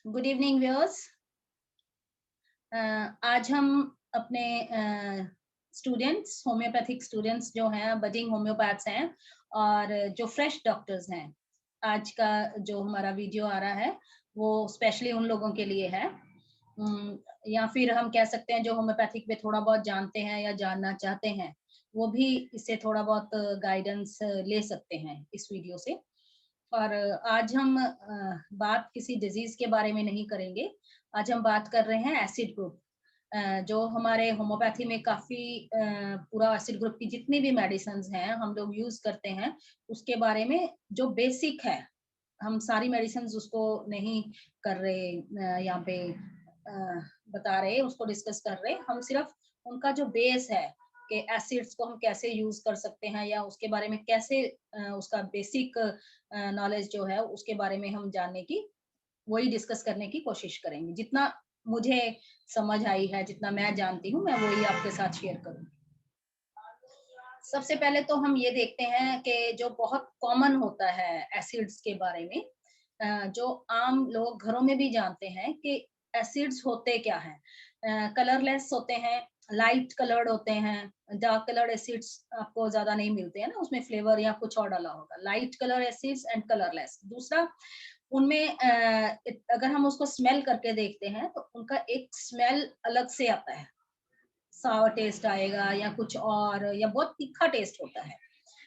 Good evening viewers. आज हम अपने स्टूडेंट्स, होम्योपैथिक स्टूडेंट्स जो हैं, बडिंग होम्योपैथ्स हैं और जो फ्रेश डॉक्टर्स हैं, आज का जो हमारा वीडियो आ रहा है वो स्पेशली उन लोगों के लिए है। या फिर हम कह सकते हैं जो होम्योपैथिक पे थोड़ा बहुत जानते हैं या जानना चाहते हैं, वो भी इससे थोड़ा बहुत गाइडेंस ले सकते हैं इस वीडियो से। और आज हम बात किसी डिजीज के बारे में नहीं करेंगे। आज हम बात कर रहे हैं एसिड ग्रुप। जो हमारे होम्योपैथी में काफी पूरा एसिड ग्रुप की जितनी भी मेडिसिन हैं हम लोग यूज करते हैं, उसके बारे में जो बेसिक है, हम सारी मेडिसिन उसको नहीं कर रहे, यहाँ पे बता रहे, उसको डिस्कस कर रहे। हम सिर्फ उनका जो बेस है कि एसिड्स को हम कैसे यूज कर सकते हैं या उसके बारे में कैसे उसका बेसिक नॉलेज जो है उसके बारे में हम जानने की, वही डिस्कस करने की कोशिश करेंगे। जितना मुझे समझ आई है, जितना मैं जानती हूँ, मैं वही आपके साथ शेयर करूंगी। सबसे पहले तो हम ये देखते हैं कि जो बहुत कॉमन होता है एसिड्स के बारे में, जो आम लोग घरों में भी जानते हैं कि एसिड्स होते क्या हैं। कलरलेस होते हैं, लाइट कलर्ड होते हैं। डार्क कलर्ड एसिड्स आपको ज्यादा नहीं मिलते हैं ना, उसमें फ्लेवर या कुछ और डाला होगा। Light colour acids and colourless. दूसरा, उनमें अगर हम उसको स्मेल करके देखते हैं तो उनका एक स्मेल अलग से आता है, सावर टेस्ट आएगा या कुछ और, या बहुत तीखा टेस्ट होता है।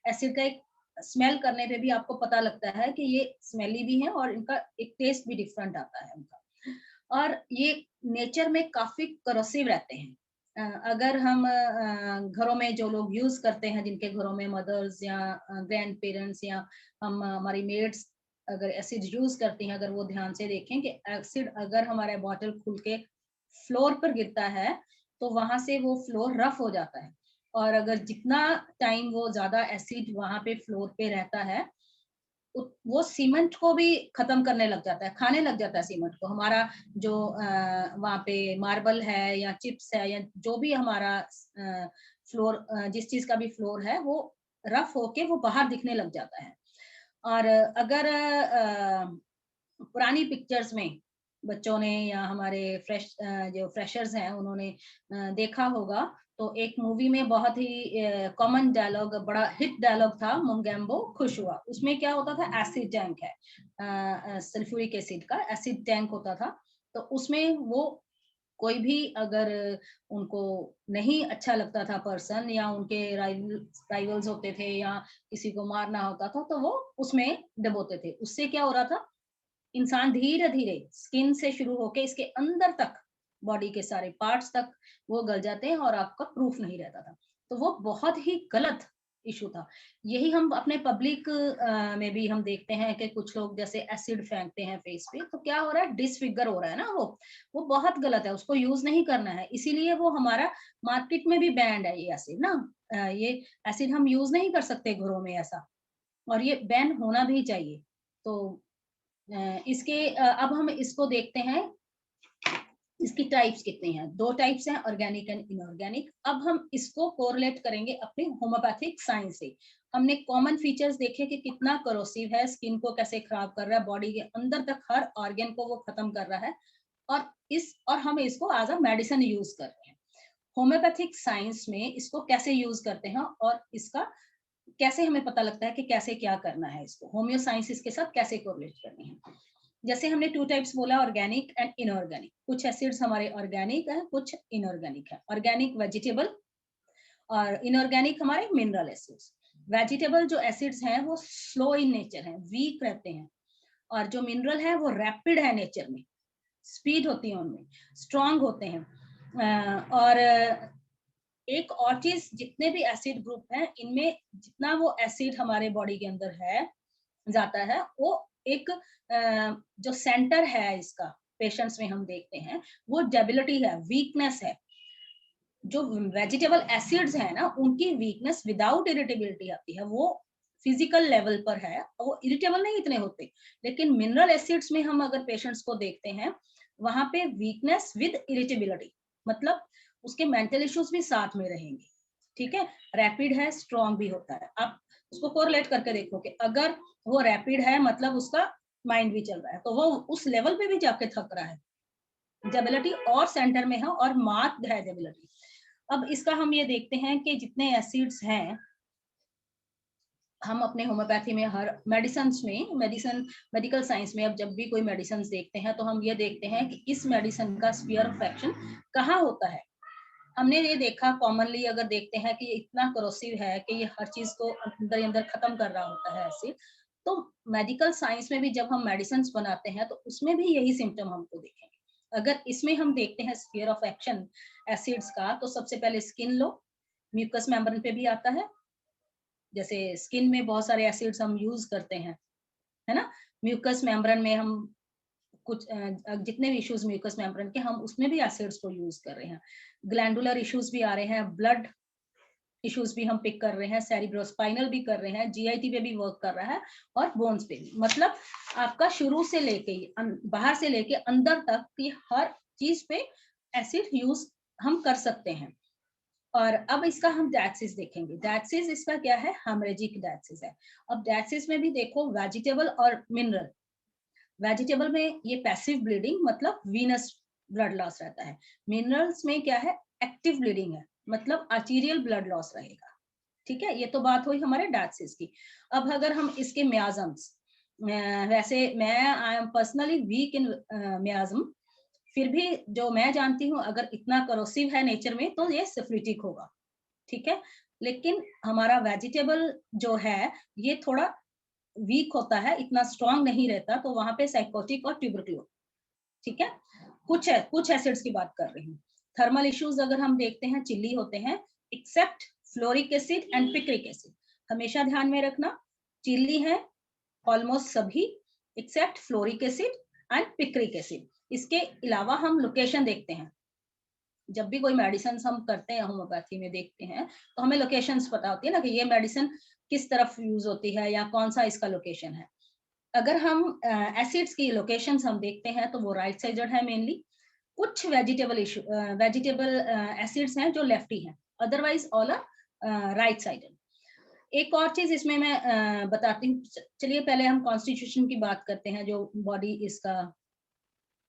एसिड का एक स्मेल करने पे भी आपको पता लगता है कि ये स्मेली भी है और इनका एक टेस्ट भी डिफरेंट आता है उनका। और ये नेचर में काफी करोसिव रहते हैं। अगर हम घरों में जो लोग यूज करते हैं, जिनके घरों में मदर्स या ग्रैंड पेरेंट्स या हम हमारी मेड्स अगर एसिड यूज करती हैं, अगर वो ध्यान से देखें कि एसिड अगर हमारा बॉटल खुल के फ्लोर पर गिरता है तो वहां से वो फ्लोर रफ हो जाता है। और अगर जितना टाइम वो ज्यादा एसिड वहां पे फ्लोर पे रहता है, वो सीमेंट को भी खत्म करने लग जाता है, खाने लग जाता है सीमेंट को। हमारा जो वहां पे मार्बल है या चिप्स है या जो भी हमारा फ्लोर, जिस चीज का भी फ्लोर है, वो रफ होके वो बाहर दिखने लग जाता है। और अगर पुरानी पिक्चर्स में बच्चों ने या हमारे जो फ्रेशर्स हैं उन्होंने देखा होगा, तो एक मूवी में बहुत ही कॉमन डायलॉग, बड़ा हिट डायलॉग था, मुंगेम्बो खुश हुआ। उसमें क्या होता था, एसिड टैंक है, सल्फ्यूरिक एसिड का एसिड टैंक होता था। तो उसमें वो कोई भी अगर उनको नहीं अच्छा लगता था पर्सन, या उनके राइवल्स होते थे या किसी को मारना होता था, तो वो उसमें डबोते थे। उससे क्या हो रहा था, इंसान धीरे धीरे स्किन से शुरू होके इसके अंदर तक, बॉडी के सारे पार्ट्स तक वो गल जाते हैं और आपका प्रूफ नहीं रहता था। तो वो बहुत ही गलत इशू था। यही हम अपने पब्लिक में भी हम देखते हैं कि कुछ लोग जैसे एसिड फेंकते हैं फेस पे, तो क्या हो रहा है, डिसफिगर हो रहा है ना, वो बहुत गलत है, उसको यूज नहीं करना है। इसीलिए वो हमारा मार्केट में भी बैंड है ये एसिड ना। ये एसिड हम यूज नहीं कर सकते घरों में ऐसा, और ये बैन होना भी चाहिए। तो अब हम इसको देखते हैं, इसकी टाइप्स कितनी हैं। दो टाइप्स हैं, ऑर्गेनिक एंड इनऑर्गेनिक। अब हम इसको कोरिलेट करेंगे अपने होम्योपैथिक साइंस से। हमने कॉमन फीचर्स देखे कि कितना करोसिव है, स्किन को कैसे खराब कर रहा है, बॉडी के अंदर तक हर ऑर्गन को वो खत्म कर रहा है, और हम इसको एज अ मेडिसिन यूज कर रहे हैं। होम्योपैथिक साइंस में इसको कैसे यूज करते हैं और इसका कैसे हमें पता लगता है कि कैसे क्या करना है, इसको होम्यो साइंस इसके साथ कैसे कोरिलेट करनी है। जैसे हमने टू टाइप्स बोला, ऑर्गेनिक एंड इनऑर्गेनिक। कुछ एसिड्स हमारे ऑर्गेनिक है, कुछ इनऑर्गेनिक है। ऑर्गेनिक वेजिटेबल और इनऑर्गेनिक हमारे मिनरल एसिड्स। वेजिटेबल जो एसिड्स हैं वो स्लो इन नेचर हैं, वीक रहते हैं, और जो मिनरल है वो रैपिड है नेचर में, स्पीड होती है उनमें, स्ट्रांग होते हैं। और एक और चीज, जितने भी एसिड ग्रुप हैं इनमें जितना वो एसिड हमारे बॉडी के अंदर है जाता है, वो एक जो सेंटर है इसका पेशेंट्स में हम देखते हैं, वो डेबिलिटी है, वीकनेस है। जो वेजिटेबल एसिड्स है ना, उनकी वीकनेस विदाउट इरिटेबिलिटी आती है, वो फिजिकल लेवल पर है, वो इरिटेबल नहीं इतने होते। लेकिन मिनरल एसिड्स में हम अगर पेशेंट्स को देखते हैं, वहां पे वीकनेस विद इरिटेबिलिटी, मतलब उसके मेंटल इश्यूज भी साथ में रहेंगे। ठीक है, रैपिड है, स्ट्रॉन्ग भी होता है। आप उसको कोरिलेट करके देखो कि अगर वो रैपिड है मतलब उसका माइंड भी चल रहा है, तो वो उस लेवल पे भी जाके थक रहा है। जेबिलिटी और सेंटर में है और मार्क्ड है जेबिलिटी। अब इसका हम ये देखते हैं कि जितने एसिड्स हैं, हम अपने होम्योपैथी में हर मेडिकल साइंस में अब जब भी कोई मेडिसिन देखते हैं तो हम ये देखते हैं कि इस मेडिसिन का स्फीयर ऑफ एक्शन कहाँ होता है। हमने ये देखा कॉमनली, अगर देखते हैं कि ये इतना करोसिव है कि ये हर चीज को अंदर ही अंदर खत्म कर रहा होता है एसिड, तो मेडिकल साइंस में भी जब हम मेडिसिन बनाते हैं तो उसमें भी यही सिम्टम हमको देखेंगे। अगर इसमें हम देखते हैं स्फीयर ऑफ एक्शन एसिड्स का, तो सबसे पहले स्किन लो, म्यूकस मेम्ब्रेन पे भी आता है। जैसे स्किन में बहुत सारे एसिड्स हम यूज करते हैं, है ना। म्यूकस मेम्ब्रेन में हम कुछ जितने भी इश्यूज म्यूकस मेम्ब्रेन के, हम उसमें भी एसिड्स को यूज कर रहे हैं। ग्लैंडुलर इश्यूज भी आ रहे हैं, ब्लड इश्यूज भी हम पिक कर रहे हैं, सेरिब्रोस्पाइनल भी कर रहे हैं, जीआईटी पे भी वर्क कर रहा है और बोन्स पे भी। मतलब आपका शुरू से लेके बाहर से लेके अंदर तक की हर चीज पे एसिड यूज हम कर सकते हैं। और अब इसका हम डायथसिस देखेंगे। डायथसिस इसका क्या है, हेमरेजिक डायथसिस है। अब डायथसिस में भी देखो वेजिटेबल और मिनरल। वेजिटेबल में ये पैसिव ब्लीडिंग मतलब वीनस ब्लड लॉस रहता है। मिनरल्स में क्या है, एक्टिव ब्लीडिंग है, मतलब आर्टीरियल ब्लड लॉस रहेगा। ठीक है, ये तो बात हुई हमारे डायथसिस की। अब अगर हम इसके मियाजम्स, वैसे मैं I am personally weak in miasm, फिर भी जो मैं जानती हूँ अगर इतना करोसिव है नेचर में तो ये सिफिलिटिक होगा। ठीक है, लेकिन हमारा वेजिटेबल जो है ये थोड़ा वीक होता है, इतना स्ट्रांग नहीं रहता, तो वहां पे साइकोटिक और ट्यूबरक्लोज। ठीक है, कुछ एसिड्स की बात कर रही हूँ। थर्मल इश्यूज अगर हम देखते हैं, चिल्ली होते हैं, except fluoric acid and picric acid. हमेशा ध्यान में रखना, चिल्ली है ऑलमोस्ट सभी except fluoric acid and picric acid. इसके अलावा हम लोकेशन देखते हैं, जब भी कोई मेडिसिन हम करते हैं होम्योपैथी में देखते हैं तो हमें लोकेशंस पता होती है ना, कि ये मेडिसिन किस तरफ यूज होती है या कौन सा इसका लोकेशन है। अगर हम एसिड्स की लोकेशंस हम देखते हैं तो वो राइट साइडेड है मेनली। कुछ वेजिटेबल एसिड्स हैं जो लेफ्टी हैं, otherwise all are right sided. एक और चीज इसमें मैं बताती हूँ। चलिए पहले हम कॉन्स्टिट्यूशन की बात करते हैं, जो बॉडी इसका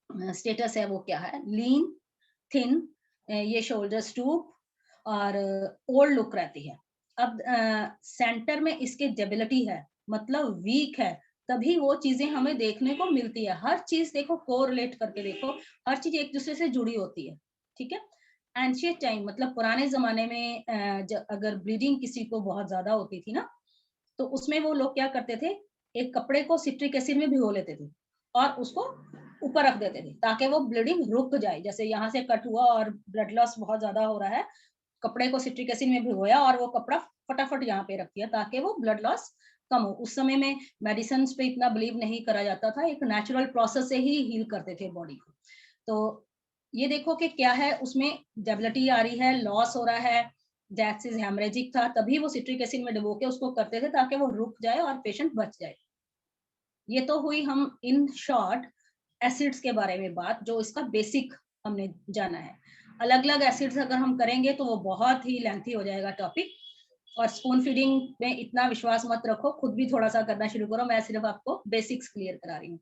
स्टेटस है वो क्या है। लीन, थिन, ये शोल्डर स्टूप और ओल्ड लुक रहती है। अब सेंटर में इसके डेबिलिटी है, मतलब वीक है, तभी वो चीजें हमें देखने को मिलती है। हर चीज देखो, कोरिलेट करके देखो, हर चीज एक दूसरे से जुड़ी होती है। ठीक है, एंशियंट टाइम मतलब पुराने जमाने में अगर ब्लीडिंग किसी को बहुत ज्यादा होती थी ना, तो उसमें वो लोग क्या करते थे, एक कपड़े को सिट्रिक एसिड में भिगो लेते थे और उसको ऊपर रख देते थे ताकि वो ब्लीडिंग रुक जाए। जैसे यहाँ से कट हुआ और ब्लड लॉस बहुत ज्यादा हो रहा है, कपड़े को सिट्रिक एसिड में भिगोया और वो कपड़ा फटाफट यहाँ पे रख दिया ताकि वो ब्लड लॉस कम हो। उस समय में मेडिसिन पे इतना बिलीव नहीं करा जाता था, एक नेचुरल प्रोसेस से ही हील करते थे बॉडी को। तो ये देखो कि क्या है, उसमें डेबिलिटी आ रही है, लॉस हो रहा है, डायथसिस हेमरेजिक था, तभी वो सिट्रिक एसिड में डुबो के उसको करते थे ताकि वो रुक जाए और पेशेंट बच जाए। ये तो हुई हम इन शॉर्ट एसिड्स के बारे में बात, जो इसका बेसिक हमने जाना है। अलग अलग एसिड्स अगर हम करेंगे तो वो बहुत ही लेंथी हो जाएगा टॉपिक, और स्पून फीडिंग में इतना विश्वास मत रखो, खुद भी थोड़ा सा करना शुरू करो। मैं सिर्फ आपको बेसिक्स क्लियर करा रही हूँ।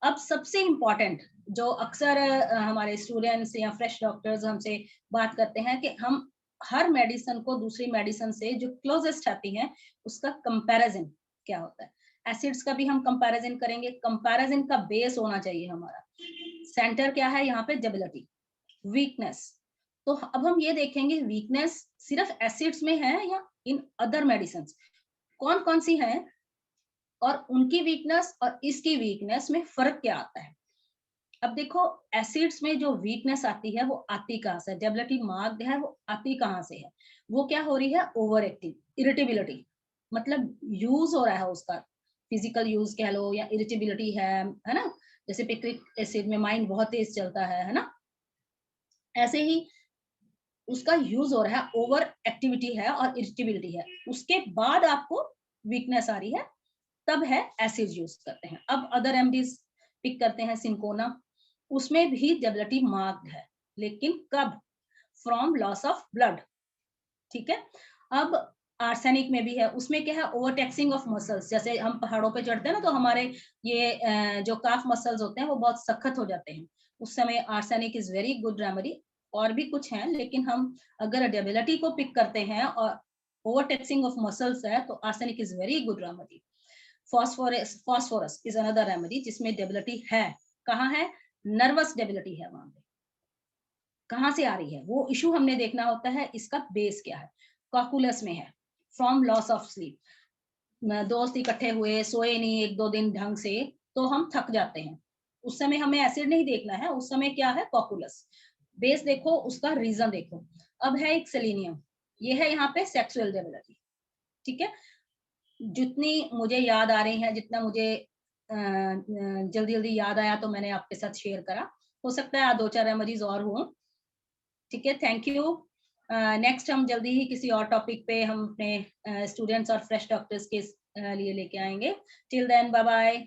अब सबसे इम्पोर्टेंट जो अक्सर हमारे स्टूडेंट्स या फ्रेश डॉक्टर्स हमसे बात करते हैं कि हम हर मेडिसिन को दूसरी मेडिसिन से जो क्लोजेस्ट आती है उसका कंपैरिजन क्या होता है। एसिड्स का भी हम कंपैरिजन करेंगे, कंपैरिजन का बेस होना चाहिए हमारा। सेंटर क्या है यहाँ पे, डेबिलिटी, वीकनेस। तो अब हम ये देखेंगे वीकनेस सिर्फ एसिड्स में है या इन अदर मेडिसिन, कौन कौन सी है और उनकी वीकनेस और इसकी वीकनेस में फर्क क्या आता है। अब देखो एसिड्स में जो वीकनेस आती है वो आती कहाँ से, डेबिलिटी मार्क्ड है, वो आती कहाँ से है, वो क्या हो रही है, ओवर एक्टिव इरिटेबिलिटी, मतलब यूज हो रहा है उसका, फिजिकल यूज कह लो या इरिटेबिलिटी है ना। जैसे पिक्रिक एसिड में माइंड बहुत तेज चलता है ना, ऐसे ही उसका यूज हो रहा है, ओवर एक्टिविटी है और इरिटेबिलिटी है, उसके बाद आपको वीकनेस आ रही है, तब है एसिड यूज करते हैं। अब अदर एमडीज पिक करते हैं, सिंकोना, उसमें भी डेबिलिटी मार्क्ड है, लेकिन कब, फ्रॉम लॉस ऑफ ब्लड। ठीक है, अब आर्सेनिक में भी है, उसमें क्या है ओवर टैक्सिंग ऑफ मसल्स, जैसे हम पहाड़ों पे चढ़ते हैं ना तो हमारे ये जो काफ मसल्स होते हैं वो बहुत सख्त हो जाते हैं, उस समय arsenic is very good remedy. और भी कुछ हैं लेकिन हम अगर डेबिलिटी को पिक करते हैं और ओवर टैक्सिंग ऑफ मसल्स है तो arsenic is very good remedy. Phosphorus is another remedy जिसमें डेबिलिटी है, कहाँ है, नर्वस डेबिलिटी है, वहां पे कहाँ से आ रही है वो इशू हमने देखना होता है, इसका बेस क्या है, कॉकुलस में है, फ्रॉम लॉस ऑफ स्लीप, दोस्त इकट्ठे हुए सोए नहीं एक दो दिन ढंग से तो हम थक जाते हैं, उस समय हमें एसिड नहीं देखना है, उस समय क्या है कॉकुलस, बेस देखो उसका रीजन देखो। अब है एक सेलेनियम, ये है यहाँ पे सेक्सुअल डेबिलिटी, ठीक है, जितनी मुझे याद आ रही है, जितना मुझे जल्दी जल्दी याद आया तो मैंने आपके साथ शेयर करा, हो सकता है दो चार रेमेडीज और हों, ठीक है, थैंक यू। नेक्स्ट हम जल्दी ही किसी और टॉपिक पे हम अपने स्टूडेंट्स और फ्रेश डॉक्टर्स के लिए लेके आएंगे। Till then bye bye.